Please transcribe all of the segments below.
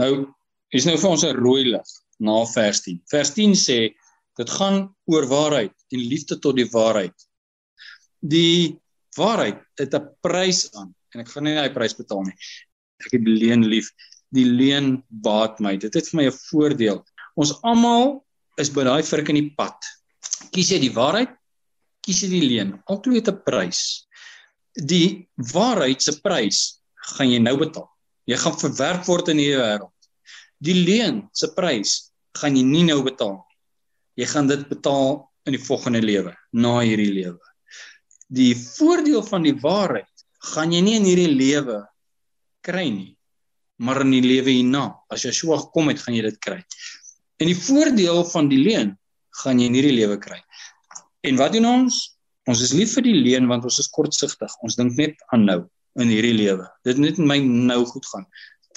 Nou, is nou vir ons 'n rooi lig na vers 10. Vers 10 sê, dit gaan oor waarheid en liefde tot die waarheid. Die waarheid het 'n prys aan, en ek gaan nie daai prys betaal nie. Ek het die leuen lief. Die leuen baat my. Dit het vir my 'n voordeel. Ons almal is by daai vrik in die pad. Kies jy die waarheid, kies jy die leuen. Albei het 'n prys. Die waarheid se prys gaan jy nou betaal. Jy gaan verwerp word in hierdie wêreld. Die leuen se prys gaan jy nie nou betaal nie. Jy gaan dit betaal in die volgende lewe, na hierdie lewe. Die voordeel van die waarheid gaan jy nie in hierdie lewe kry nie, maar in die lewe hierna. As Yeshua gekom het, gaan jy dit kry. En die voordeel van die leuen gaan jy in hierdie lewe kry. En wat doen ons? Ons is lief vir die leuen want ons is kortsigtig. Ons dink net aan nou in hierdie lewe. Dit net in my nou goed gaan.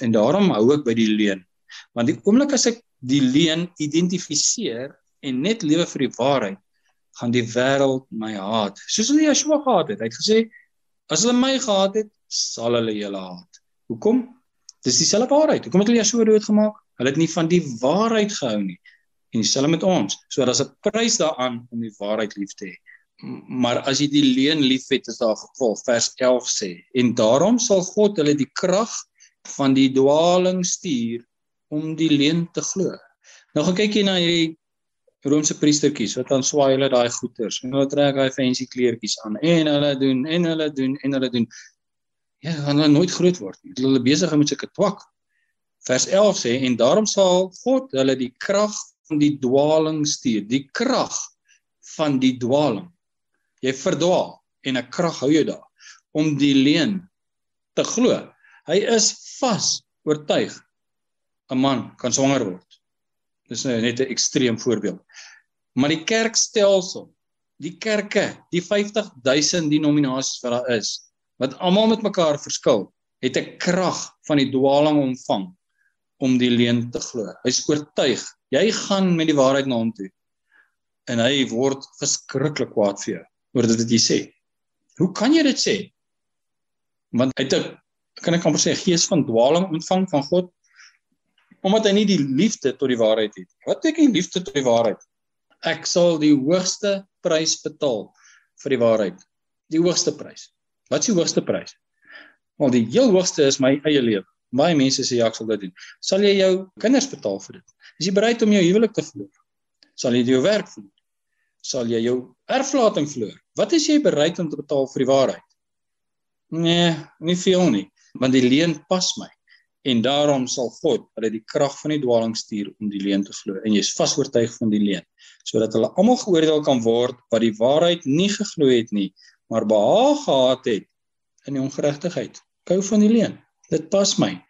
En daarom hou ek by die leuen. Want die oomblik as ek die leuen identifiseer en net lewe vir die waarheid, gaan die wêreld my haat. Soos hulle Yeshua gehaat het. Hy het gesê, as hulle my gehaat het, sal hulle julle haat. Hoekom? Dis dieselfde waarheid. Hoekom het hulle Yeshua doodgemaak? Hulle het nie van die waarheid gehou nie. En dieselfde met ons. So daar's 'n prys daaraan om die waarheid lief te hê. Maar as jy die leuen lief het, is daar gevolg. Vers 11 sê, en daarom sal God hulle die krag van die dwaling stuur om die leuen te glo. Nou gaan kyk jy na hierdie Romeinse priestertjies, wat dan swaai hulle daai goeters, en hulle trek daai fancy kleertjies aan, en hulle doen. Ja, gaan hulle nooit groot word nie. Hulle besig met sulke twak. Vers 11 sê, en daarom sal God hulle die krag van die dwaling stuur. Die krag van die dwaling. Jy verdwaal, en 'n krag hou jou daar, om die leuen te glo. Hy is vas oortuig, 'n man kan swanger word. Dis net 'n ekstreem voorbeeld. Maar die kerkstelsel, die kerke, die 50,000 denominasies wat daar is, wat almal met mekaar verskil, het 'n krag van die dwaling ontvang om die leuen te glo. Hy is oortuig, jy gaan met die waarheid na hom toe, en hy word verskriklik kwaad vir jou, oor dit wat jy sê. Hoe kan jy dit sê? Want hy het 'n, kan ek amper sê, gees van dwaling ontvang van God, omdat hy nie die liefde tot die waarheid het. Wat beteken liefde tot die waarheid? Ek sal die hoogste prys betaal vir die waarheid. Die hoogste prys. Wat is die hoogste prys? Want die heel hoogste is my eie lewe. Baie mense sê, ja, ek sal dit doen. Sal jy jou kinders betaal vir dit? Is jy bereid om jou huwelik te verloor? Sal jy jou werk verloor? Sal jy jou erflating verloor? Wat is jy bereid om te betaal vir die waarheid? Nee, nie veel nie, want die leuen pas my. En daarom sal God hulle die krag van die dwaling stuur om die leuen te glo. En jy is vas oortuig van die leuen, sodat hulle almal geoordeel kan word wat die waarheid nie geglo het nie, maar behaag gehad het in die ongeregtigheid. Ek hou van die leuen. Dit pas my.